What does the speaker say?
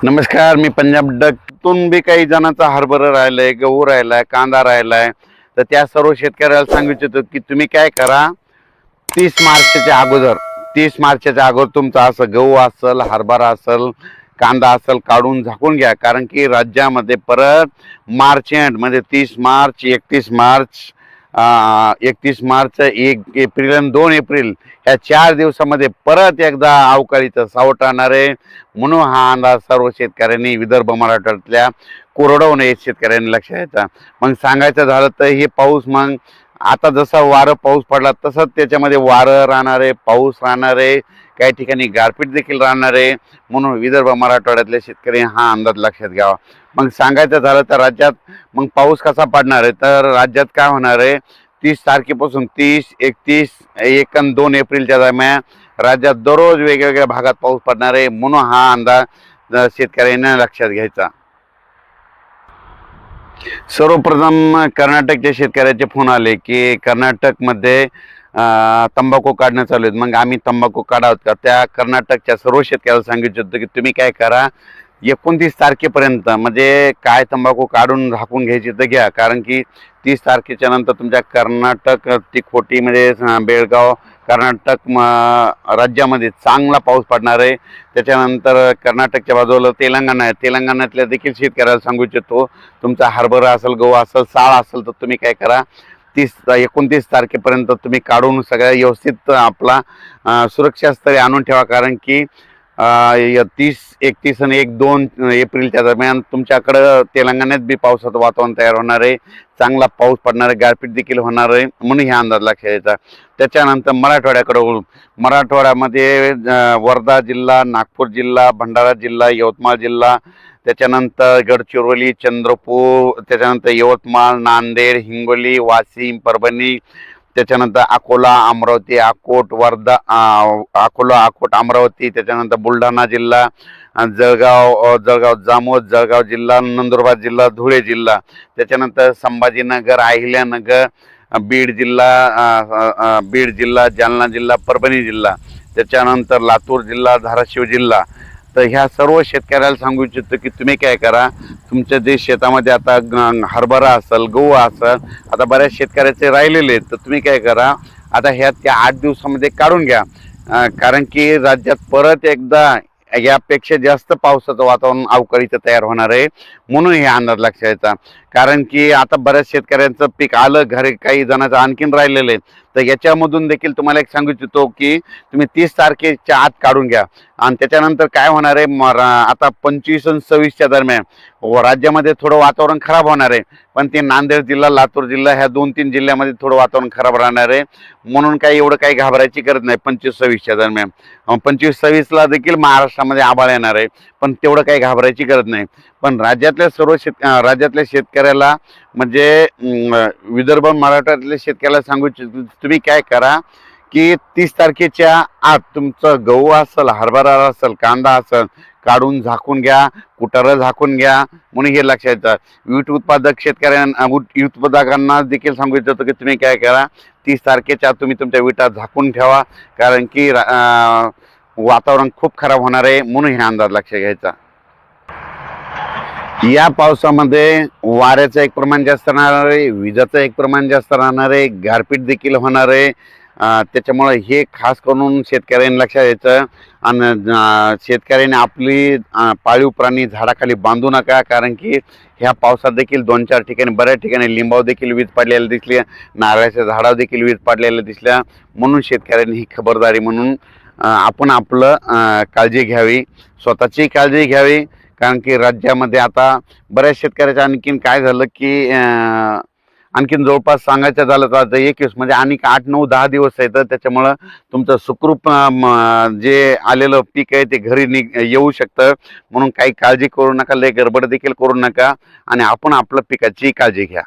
नमस्कार, मी पंजाब डकतून बी काही जणांचा हरभरा राहिलाय, गहू राहिलाय, कांदा राहिलाय. तर त्या सर्व शेतकऱ्याला सांगू इच्छितो की तुम्ही काय करा, 30 मार्चच्या अगोदर तुमचा असं गहू असेल, हरभरा असेल, कांदा असेल काढून झाकून घ्या. कारण की राज्यामध्ये परत मार्च एंड म्हणजे 30 मार्च, 31 मार्च, 31 मार्च, 1 एप्रिल आणि 2 एप्रिल या 4 दिवसामध्ये परत एकदा अवकाळीचं सावट राहणार आहे. म्हणून हा अंदाज सर्व शेतकऱ्यांनी विदर्भ मराठवाड्यातल्या कोरडवाहू शेतकऱ्यांनी लक्षात घ्यायचा. मग सांगायचं झालं तर हे पाऊस मग आता जसा वारं पाऊस पडला तसंच त्याच्यामध्ये वारं राहणार आहे, पाऊस राहणार आहे, काही ठिकाणी गारपीट देखील राहणार आहे. म्हणून विदर्भ मराठवाड्यातल्या शेतकरी हा अंदाज लक्षात घ्यावा. मग सांगायचं झालं तर राज्यात मग पाऊस कसा पडणार आहे, तर राज्यात काय होणार आहे, 30 तारखेपासून 30, 31, 1 आणि 2 एप्रिलच्या दरम्यान राज्यात दररोज वेगवेगळ्या भागात पाऊस पडणार आहे. म्हणून हा अंदाज शेतकऱ्यांना लक्षात घ्यायचा. सर्वप्रथम कर्नाटकच्या शेतकऱ्याचे फोन आले की कर्नाटकमध्ये तंबाखू काढणं चालू आहेत. मग आम्ही तंबाखू काढावत का? त्या कर्नाटकच्या सर्व शेतकऱ्याला सांगितलं होतं की तुम्ही काय करा, 29 तारखेपर्यंत म्हणजे काय तंबाखू काढून झाकून घ्यायची तर घ्या. कारण की 30 तारखेच्या नंतर तुमच्या कर्नाटक, तिकोटी म्हणजे बेळगाव, कर्नाटक राज्यामध्ये चांगला पाऊस पडणार आहे. त्याच्यानंतर कर्नाटकच्या बाजूला तेलंगणा आहे. तेलंगणातल्या देखील शेतकऱ्याला सांगू इच्छितो, तुमचा हरभरा असेल, गहू असेल, साळ असेल तर तुम्ही काय करा, 29 तारखेपर्यंत तुम्ही काढून सगळ्या व्यवस्थित आपला सुरक्षा स्तरी आणून ठेवा. कारण की 30, 31 आणि 1-2 एप्रिलच्या दरम्यान तुमच्याकडं तेलंगणात बी पावसाचं वातावरण तयार होणार आहे, चांगला पाऊस पडणार आहे, गारपीट देखील होणार आहे. म्हणून ह्या अंदाज लक्षात घ्यायचा. त्याच्यानंतर मराठवाड्याकडे वळू. मराठवाड्यामध्ये वर्धा जिल्हा, नागपूर जिल्हा, भंडारा जिल्हा, यवतमाळ जिल्हा, त्याच्यानंतर गडचिरोली, चंद्रपूर, त्याच्यानंतर यवतमाळ, नांदेड, हिंगोली, वाशिम, परभणी, त्याच्यानंतर अकोला, अमरावती, अकोट, वर्धा, अकोला, अकोट, अमरावती, त्याच्यानंतर बुलढाणा जिल्हा, जळगाव जामोद, जळगाव जिल्हा, नंदुरबार जिल्हा, धुळे जिल्हा, त्याच्यानंतर संभाजीनगर, अहिल्यानगर, बीड जिल्हा, जालना जिल्हा, परभणी जिल्हा, त्याच्यानंतर लातूर जिल्हा, धाराशिव जिल्हा. तर ह्या सर्व शेतकऱ्याला सांगू इच्छितो की तुम्ही काय करा, तुमच्या जे शेतामध्ये आता हरभरा असेल, गहू असेल, आता बऱ्याच शेतकऱ्याचे राहिलेले आहेत, तर तुम्ही काय करा, आता ह्या त्या 8 दिवसामध्ये काढून घ्या. कारण की राज्यात परत एकदा यापेक्षा जास्त पावसाचं वातावरण अवकाळीचं तयार होणार आहे. म्हणून हे अंदाज लक्षात घ्यायचा. कारण की आता बऱ्याच शेतकऱ्यांचं पीक आलं घरी, काही जणांचं आणखीन राहिलेलं आहे. तर याच्यामधून देखील तुम्हाला एक सांगू इच्छितो की तुम्ही 30 तारखेच्या आत काढून घ्या. आणि त्याच्यानंतर काय होणार आहे, आता 25 आणि 26च्या दरम्यान राज्यामध्ये थोडं वातावरण खराब होणार आहे. पण ते नांदेड जिल्हा, लातूर जिल्हा ह्या 2-3 जिल्ह्यामध्ये थोडं वातावरण खराब राहणार आहे. म्हणून काही एवढं काही घाबरायची गरज नाही. 25-26च्या दरम्यान 25-26ला देखील महाराष्ट्रामध्ये आभाळ येणार आहे, पण तेवढं काही घाबरायची गरज नाही. पण राज्यातल्या शेतकऱ्याला म्हणजे विदर्भ मराठवाड्यातल्या शेतकऱ्याला सांगू इच्छितो, तुम्ही काय करा की 30 तारखेच्या आत तुमचं गहू असेल, हरभरा असेल, कांदा असेल काढून झाकून घ्या, कुटारं झाकून घ्या. म्हणून हे लक्षात घ्या. वीट उत्पादकांना देखील सांगू इच्छितो की तुम्ही काय करा, 30 तारखेच्या आत तुम्ही तुमच्या विटा झाकून ठेवा. कारण की वातावरण खूप खराब होणार आहे. म्हणून हे अंदाज लक्षात घ्यायचा. या पावसामध्ये वाऱ्याचं एक प्रमाण जास्त राहणार आहे, विजाचं एक प्रमाण जास्त राहणार आहे, गारपीट देखील होणार आहे. त्याच्यामुळे हे खास करून शेतकऱ्यांनी लक्षात घ्यायचं. आणि शेतकऱ्यांनी आपली पाळीव प्राणी झाडाखाली बांधू नका. कारण की ह्या पावसात देखील 2-4 ठिकाणी, बऱ्याच ठिकाणी लिंबाव देखील वीज पडलेल्या दिसल्या, नारळाच्या झाडावर देखील वीज पडलेल्या दिसल्या. म्हणून शेतकऱ्यांनी ही खबरदारी म्हणून आपण आपलं काळजी घ्यावी, स्वतःची काळजी घ्यावी. कारण की राज्यामध्ये आता बऱ्याच शेतकऱ्याचं आणखीन काय झालं की आणखीन जवळपास सांगायचं झालं तर आता 21 म्हणजे आणि 8, 9, 10 दिवस आहे. तर त्याच्यामुळं तुमचं सुखरूप जे आलेलं पीक आहे ते घरी येऊ शकतं. म्हणून काही काळजी करू नका, लय गडबड देखील करू नका आणि आपण आपलं पिकाची काळजी घ्या.